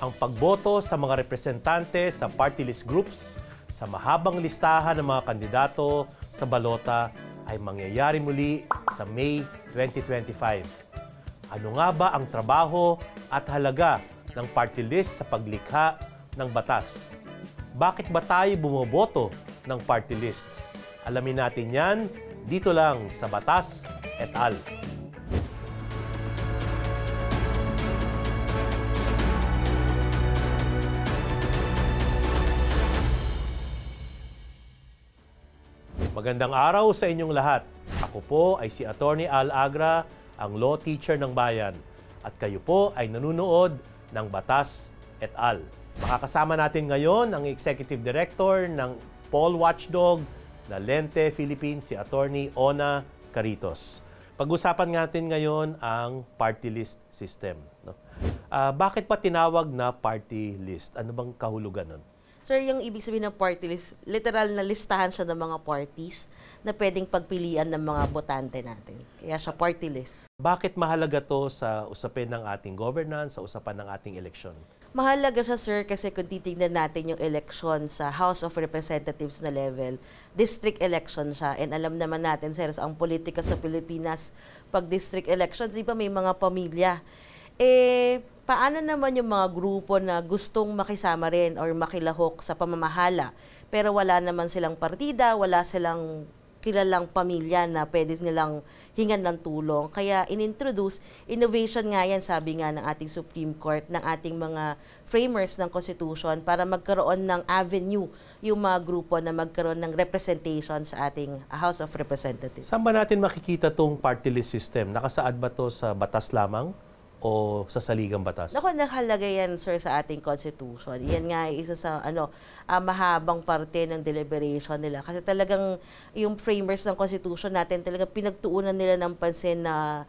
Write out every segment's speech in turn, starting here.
ang pagboto sa mga representante sa party list groups sa mahabang listahan ng mga kandidato sa balota ay mangyayari muli sa May 2025. Ano nga ba ang trabaho at halaga ng party list sa paglikha ng batas? Bakit ba tayo bumoboto ng party list? Alamin natin yan dito lang sa Batas et al. Magandang araw sa inyong lahat. Ako po ay si Attorney Al Agra, ang law teacher ng bayan. At kayo po ay nanunood ng Batas et al. Makakasama natin ngayon ang Executive Director ng Poll Watchdog na Lente Philippines, si Attorney Ona Caritos. Pag-usapan natin ngayon ang party list system. Bakit pa tinawag na party list? Ano bang kahulugan nun? Sir, yung ibig sabihin ng party list, literal na listahan siya ng mga parties na pwedeng pagpilian ng mga botante natin. Kaya siya party list. Bakit mahalaga to sa usapin ng ating governance, sa usapan ng ating eleksyon? Mahalaga siya, sir, kasi kung titignan natin yung election sa House of Representatives na level, district election siya. And alam naman natin, sir, ang politika sa Pilipinas, pag district elections, di ba may mga pamilya? Paano naman yung mga grupo na gustong makisama rin or makilahok sa pamamahala, pero wala naman silang partida, wala silang kilalang pamilya na pwede nilang hingan ng tulong. Kaya inintroduce, innovation nga yan, sabi nga ng ating Supreme Court, ng ating mga framers ng Constitution para magkaroon ng avenue yung mga grupo na magkaroon ng representation sa ating House of Representatives. Saan ba natin makikita tong party list system? Nakasaad ba to sa batas lamang o sa saligang batas? Naku, nakalagay yan, sir, sa ating Constitution. Yan nga isa sa mahabang parte ng deliberation nila. Kasi talagang yung framers ng Constitution natin, talagang pinagtuunan nila ng pansin na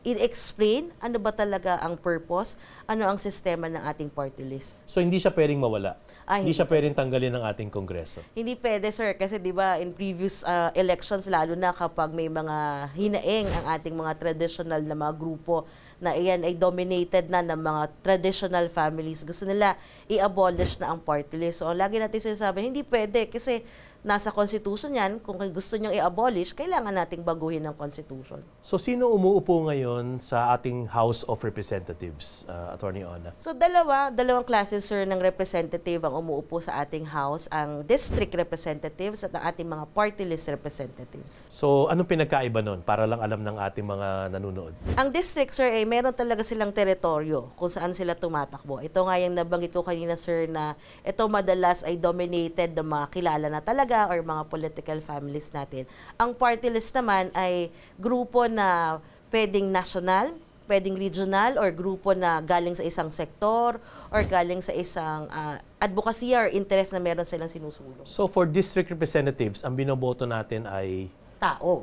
i-explain ano ba talaga ang purpose, ano ang sistema ng ating party list. So hindi siya pwedeng mawala? Hindi siya pwede. pwedeng tanggalin ng ating Kongreso? Hindi pwede, sir, kasi di ba in previous elections, lalo na kapag may mga hinaing ang ating mga traditional na mga grupo na iyan ay dominated na ng mga traditional families, gusto nila i-abolish na ang party list. So lagi natin sinasabi, hindi pwede kasi nasa Constitution yan. Kung gusto nyo i-abolish, kailangan nating baguhin ang Constitution. So sino umuupo ngayon sa ating House of Representatives, Attorney Ona? So dalawang classes, sir, ng representative ang umuupo sa ating House, ang district representatives at ang ating mga party list representatives. So anong pinagkaiba nun para lang alam ng ating mga nanonood? Ang district, sir, meron talaga silang teritoryo kung saan sila tumatakbo. Ito nga yung nabanggit ko kanina, sir, na ito madalas ay dominated ng mga kilala na talaga or mga political families natin. Ang party list naman ay grupo na pwedeng national, pwedeng regional, or grupo na galing sa isang sektor or galing sa isang advocacy or interest na meron silang sinusulong. So for district representatives, ang binoboto natin ay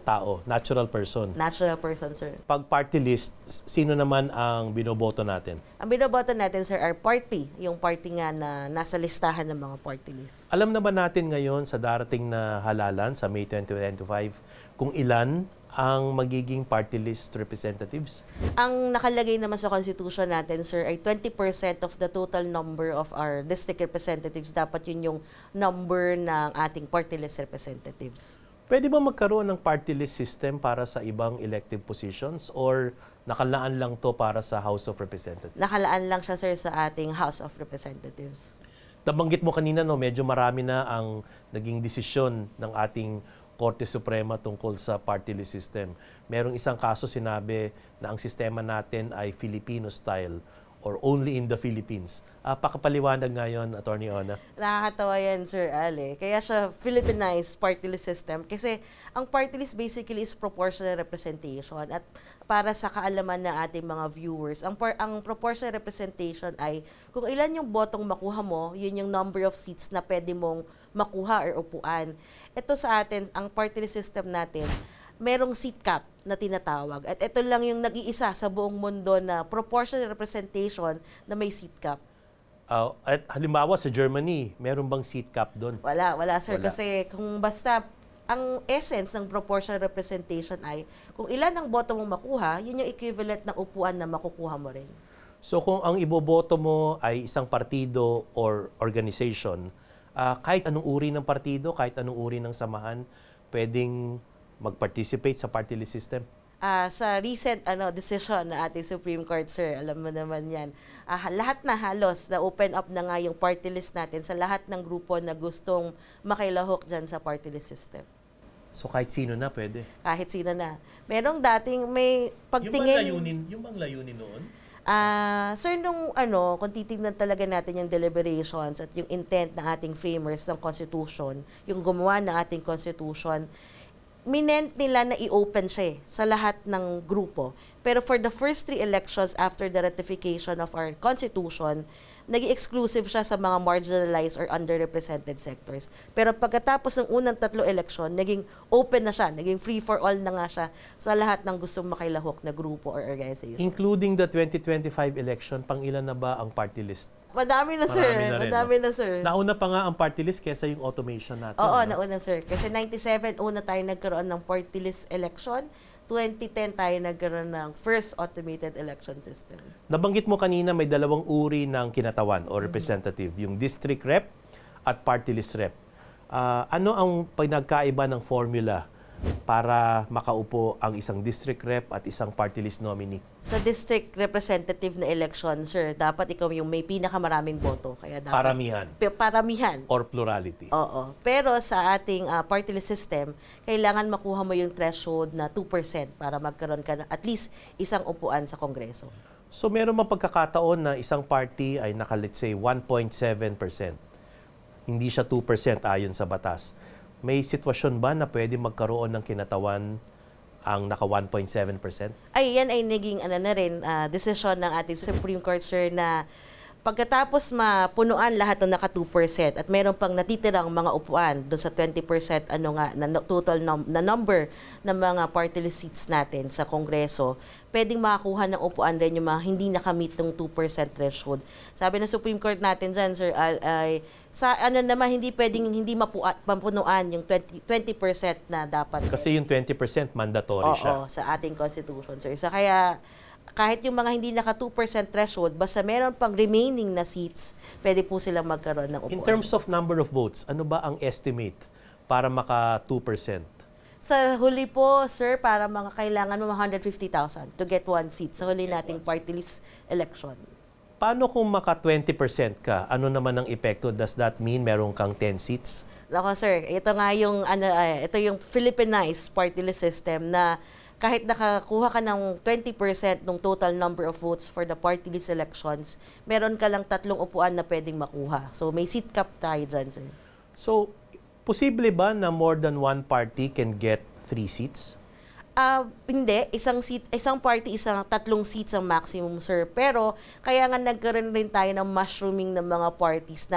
tao, natural person. Natural person, sir. Pag party list, sino naman ang binoboto natin? Ang binoboto natin, sir, are party, yung party nga na nasa listahan ng mga party list. Alam na ba natin ngayon sa darating na halalan sa May 2025 kung ilan ang magiging party list representatives? Ang nakalagay naman sa Constitution natin, sir, ay 20% of the total number of our district representatives. Dapat yun yung number ng ating party list representatives. Pwede ba magkaroon ng party list system para sa ibang elective positions or nakalaan lang to para sa House of Representatives? Nakalaan lang siya, sir, sa ating House of Representatives. Nabanggit mo kanina, no, medyo marami na ang naging desisyon ng ating Korte Suprema tungkol sa party list system. Merong isang kaso sinabi na ang sistema natin ay Filipino style or only in the Philippines. Pakapaliwanag ngayon, Attorney Ona. Nakakatawa yan, Sir Ale. Kaya siya Philippinized party list system. Kasi ang party list basically is proportional representation. At para sa kaalaman ng ating mga viewers, ang proportional representation ay kung ilan yung botong makuha mo, yun yung number of seats na pwede mong makuha or upuan. Ito sa atin, ang party list system natin, merong seat cap na tinatawag. At ito lang yung nag-iisa sa buong mundo na proportional representation na may seat cap. At halimbawa sa Germany, meron bang seat cap doon? Wala, sir. Wala. Kasi kung basta, ang essence ng proportional representation ay kung ilan ang boto mong makuha, yun yung equivalent ng upuan na makukuha mo rin. So kung ang iboboto mo ay isang partido or organization, kahit anong uri ng partido, kahit anong uri ng samahan, pwedeng mag-participate sa party list system? Sa recent decision na ating Supreme Court, sir, alam mo naman yan, lahat na halos na open up na nga yung party list natin sa lahat ng grupo na gustong makilahok dyan sa party list system. So kahit sino na pwede? Kahit sino na. Merong dating may pagtingin... Yung bang layunin noon? Sir, kung titignan talaga natin yung deliberations at yung intent ng ating framers ng Constitution, yung gumawa ng ating Constitution, minent nila na i-open siya sa lahat ng grupo. Pero for the first 3 elections after the ratification of our Constitution, naging exclusive siya sa mga marginalized or underrepresented sectors. Pero pagkatapos ng unang 3 eleksyon, naging open na siya, naging free for all na nga siya sa lahat ng gustong makilahok na grupo or organization. Including the 2025 election, pang ilan na ba ang party list? Madami na, sir. Madami na, sir. Nauna pa nga ang party list kesa yung automation natin. Oo, nauna, sir. Kasi 97, una tayo nagkaroon ng party list election. 2010 tayo nagkaroon ng first automated election system. Nabanggit mo kanina may dalawang uri ng kinatawan o representative, yung district rep at party list rep. Ano ang pinagkaiba ng formula para makaupo ang isang district rep at isang party list nominee? Sa district representative na election, sir, dapat ikaw yung may pinakamaraming boto. Kaya dapat, Paramihan. Paramihan. Or plurality. Oo. Pero sa ating party list system, kailangan makuha mo yung threshold na 2% para magkaroon ka ng at least isang upuan sa Kongreso. So meron mang pagkakataon na isang party ay naka, let's say, 1.7%. Hindi siya 2% ayon sa batas. May sitwasyon ba na pwede magkaroon ng kinatawan ang naka 1.7%? Ay, yan ay naging desisyon ng ating Supreme Court, sir, na pagkatapos mapunuan lahat ng naka 2% at meron pang natitirang mga upuan doon sa 20% total na number ng mga party list seats natin sa Kongreso, pwedeng makakuha ng upuan rin yung mga hindi nakamit ng 2% threshold. Sabi ng Supreme Court natin dyan, sir, ay sa hindi pwedeng hindi mapunuan yung 20% na dapat. Kasi yung 20% mandatory siya. Oo, sa ating Constitution, sir. So kaya kahit yung mga hindi naka 2% threshold, basta meron pang remaining na seats, pwede po silang magkaroon ng upuan. In terms of number of votes, ano ba ang estimate para maka 2%? Sa huli po, sir, para kailangan mo 150,000 to get 1 seat sa huli nating party list election. Paano kung maka 20% ka? Ano naman ang epekto? Does that mean meron kang 10 seats? Lako, sir, ito nga yung ito yung Philippinized party list system na kahit nakakuha ka ng 20% ng total number of votes for the party list elections, meron ka lang 3 upuan na pwedeng makuha. So may seat cap tayo dyan, sir. So, posible ba na more than one party can get 3 seats? Hindi, isang party, 3 seats ang maximum, sir. Pero kaya nga nagkaroon rin tayo ng mushrooming ng mga parties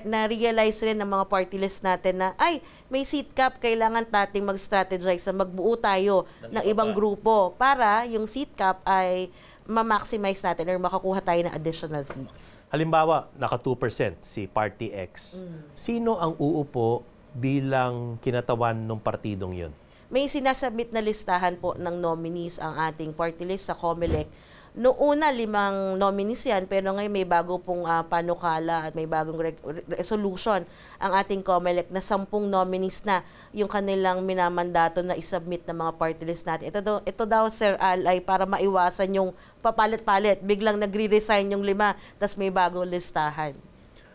na-realize rin ng mga party list natin na may seat cap, kailangan nating mag-strategize na magbuo tayo ng ibang grupo para yung seat cap ay ma-maximize natin or makakuha tayo ng additional seats. Halimbawa, naka 2% si Party X. Sino ang uupo bilang kinatawan ng partidong yun? May sinasubmit na listahan po ng nominees ang ating party list sa COMELEC. Noong una, 5 nominees yan, pero ngayon may bago pong panukala at may bagong resolution ang ating COMELEC na 10 nominees na yung kanilang minamandato na isubmit ng mga party list natin. Ito daw, Sir Al, ay para maiwasan yung papalit-palit. Biglang nagre-resign yung 5, tas may bagong listahan.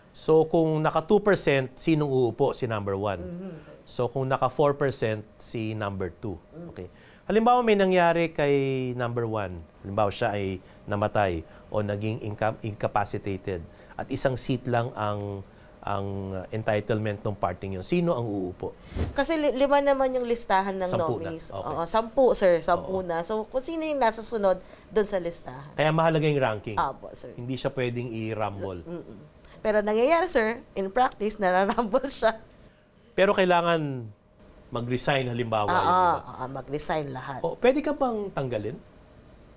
So kung naka 2%, sinong uupo? Si number 1. So kung naka 4%, si number 2. Okay. Halimbawa may nangyari kay number 1. Halimbawa siya ay namatay o naging incapacitated at isang seat lang ang entitlement ng parting yun. Sino ang uupo? Kasi 5 naman yung listahan ng 10 nominees. na. Okay. Oo, 10, sir. 10 na. So, kung sino yung nasa sunod doon sa listahan. Kaya mahalaga yung ranking. Opo, sir. Hindi siya pwedeng i-rumble. Pero nangyayari, sir, in practice, nararumble siya. Pero kailangan mag-resign halimbawa. Mag-resign lahat. O, pwede ka bang tanggalin?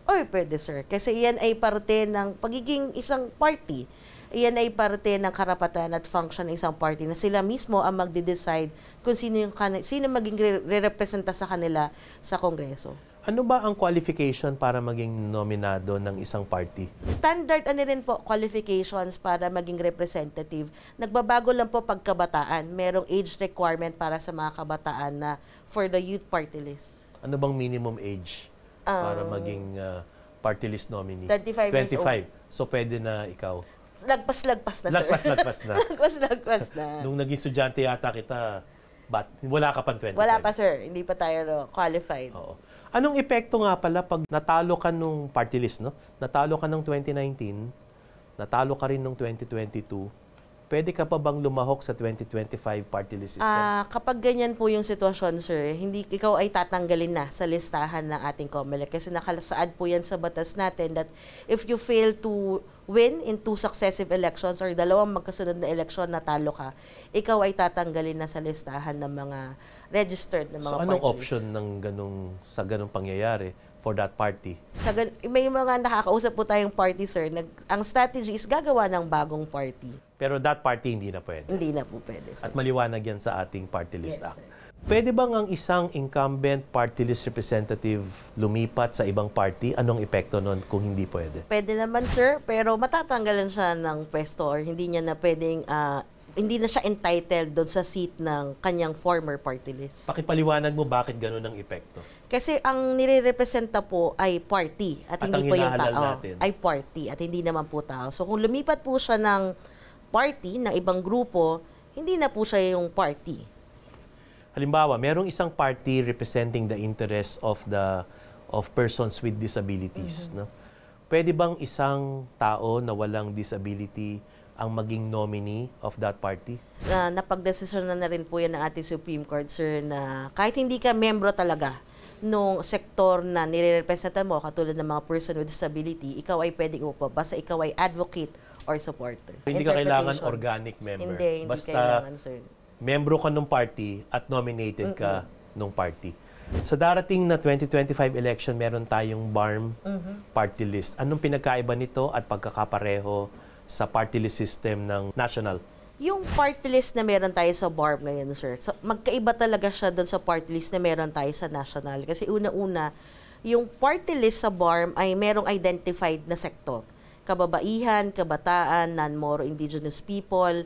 Oy, pwede, sir. Kasi iyan ay parte ng pagiging isang party. Iyan ay parte ng karapatan at function ng isang party na sila mismo ang magde-decide kung sino maging re-representa sa kanila sa Kongreso. Ano ba ang qualification para maging nominado ng isang party? Standard rin po qualifications para maging representative. Nagbabago lang po pagkabataan. Merong age requirement para sa mga kabataan na for the youth party list. Ano bang minimum age para maging party list nominee? 25 years old. So pwede na ikaw? Lagpas na, sir. Lagpas na. Lagpas na. Nung naging estudyante yata kita, wala ka pang 25? Wala pa, sir. Hindi pa tayo qualified. Oo. Anong epekto nga pala pag natalo ka nung party list, no? Natalo ka nung 2019, natalo ka rin nung 2022, pwede ka pa bang lumahok sa 2025 party list system? Kapag ganyan po yung sitwasyon, sir, hindi ikaw ay tatanggalin na sa listahan ng ating COMELEC kasi nakalasaad po yan sa batas natin that if you fail to win in 2 successive elections or 2 magkasunod na eleksyon, natalo ka, ikaw ay tatanggalin na sa listahan ng mga registered na mga So anong parties. option ng sa ganung pangyayari for that party? May mga nakakausap po tayong party, sir. Ang strategy is gagawa ng bagong party. Pero that party hindi na pwede. Hindi na po pwede, sir. At maliwanag yan sa ating Party List Yes, Act. sir. Pwede bang ang isang incumbent party list representative lumipat sa ibang party? Anong epekto nun kung hindi pwede? Pwede naman, sir, pero matatanggalan siya ng pwesto or hindi niya na pwedeng, hindi na siya entitled doon sa seat ng kanyang former party list. Pakipaliwanag mo bakit ganun ang epekto? Kasi ang nire-representa po ay party at At hindi ang po yung hinahalal tao. natin. Ay party at hindi naman po tao. So kung lumipat po siya ng party, ng ibang grupo, hindi na po siya yung party. Halimbawa, merong isang party representing the interests of persons with disabilities, no? Pwede bang isang tao na walang disability ang maging nominee of that party? Napagdesisyon na rin po yan ng ating Supreme Court, sir, na kahit hindi ka membro talaga nung sektor na nire-representa mo, katulad ng mga person with disability, ikaw ay pwedeng umupo. Basta ikaw ay advocate or supporter. Hindi ka kailangan Interpretation. organic member. Hindi Basta kailangan, sir. membro ka nung party at nominated ka nung party. Sa darating na 2025 election, meron tayong BARM party list. Anong pinagkaiba nito at pagkakapareho sa party list system ng national? Yung party list na meron tayo sa BARM ngayon, sir, so, magkaiba talaga siya doon sa party list na meron tayo sa national. Kasi una-una, yung party list sa BARM ay merong identified na sektor. Kababaihan, kabataan, non-Moro indigenous people,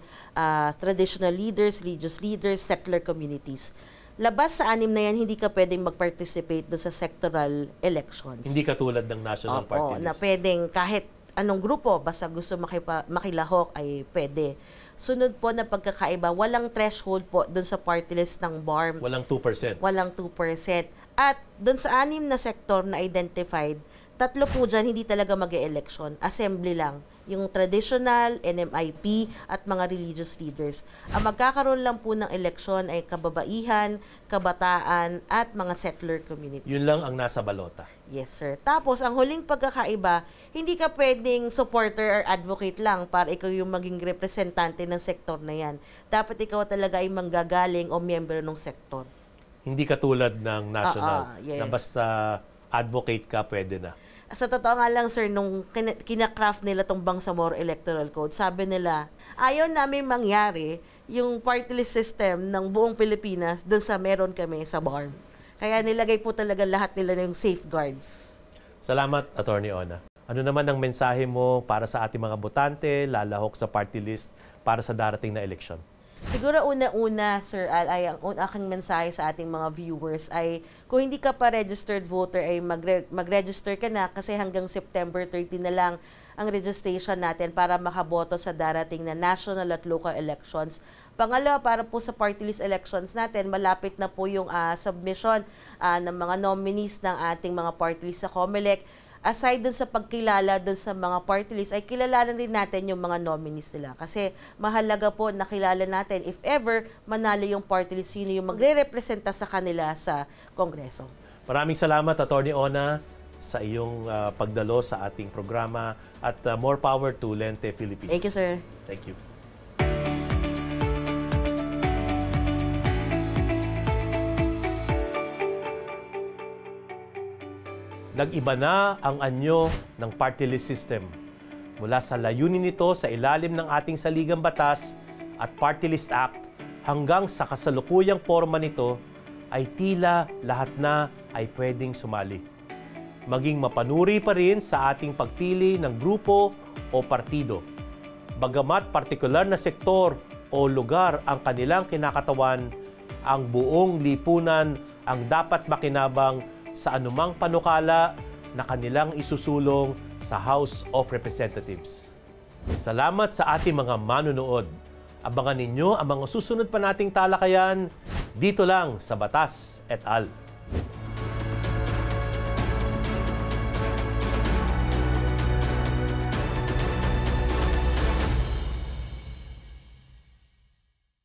traditional leaders, religious leaders, settler communities. Labas sa 6 na yan, hindi ka pwedeng mag-participate doon sa sectoral elections. Hindi katulad ng national party list. Na pwedeng kahit anong grupo, basta gusto makilahok ay pwede. Sunod po na pagkakaiba, walang threshold po doon sa party list ng BARM. Walang 2%. Walang 2%. At doon sa 6 na sektor na identified, 3 po dyan hindi talaga mag-e-election. Assembly lang. Yung traditional, NMIP, at mga religious leaders. Ang magkakaroon lang po ng eleksyon ay kababaihan, kabataan, at mga settler communities. Yun lang ang nasa balota. Yes, sir. Tapos, ang huling pagkakaiba, hindi ka pwedeng supporter or advocate lang para ikaw yung maging representante ng sektor na yan. Dapat ikaw talaga ay manggagaling o miyembro ng sektor. Hindi katulad ng national yes. na basta advocate ka, pwede na. Sa totoo nga lang, sir, nung kinakraft nila tong Bangsamoro Electoral Code, sabi nila, ayaw namin mangyari yung party list system ng buong Pilipinas doon sa meron kami sa BARM. Kaya nilagay po talaga lahat nila yung safeguards. Salamat, Attorney Ona. Ano naman ang mensahe mo para sa ating mga botante, lalahok sa party list para sa darating na eleksyon? Siguro una-una, Sir Al, ay ang aking mensahe sa ating mga viewers ay kung hindi ka pa registered voter ay mag-register ka na kasi hanggang September 30 na lang ang registration natin para makaboto sa darating na national at local elections. Pangalawa, para po sa party list elections natin, malapit na po yung submission ng mga nominees ng ating mga party list sa COMELEC. Aside dun sa pagkilala dun sa mga party list, ay kilalanan rin natin yung mga nominees nila. Kasi mahalaga po na kilala natin if ever manalo yung party list, sino yung magre-representa sa kanila sa Kongreso. Maraming salamat, Attorney Ona, sa iyong pagdalo sa ating programa at more power to Lente Philippines. Thank you, sir. Thank you. Nag-iba na ang anyo ng party list system. Mula sa layunin nito sa ilalim ng ating saligang batas at Party List Act hanggang sa kasalukuyang forma nito ay tila lahat na ay pwedeng sumali. maging mapanuri pa rin sa ating pagpili ng grupo o partido. Bagamat partikular na sektor o lugar ang kanilang kinakatawan, ang buong lipunan ang dapat makinabang sa anumang panukala na kanilang isusulong sa House of Representatives. Salamat sa ating mga manunood. Abangan ninyo ang mga susunod pa nating talakayan dito lang sa Batas et al.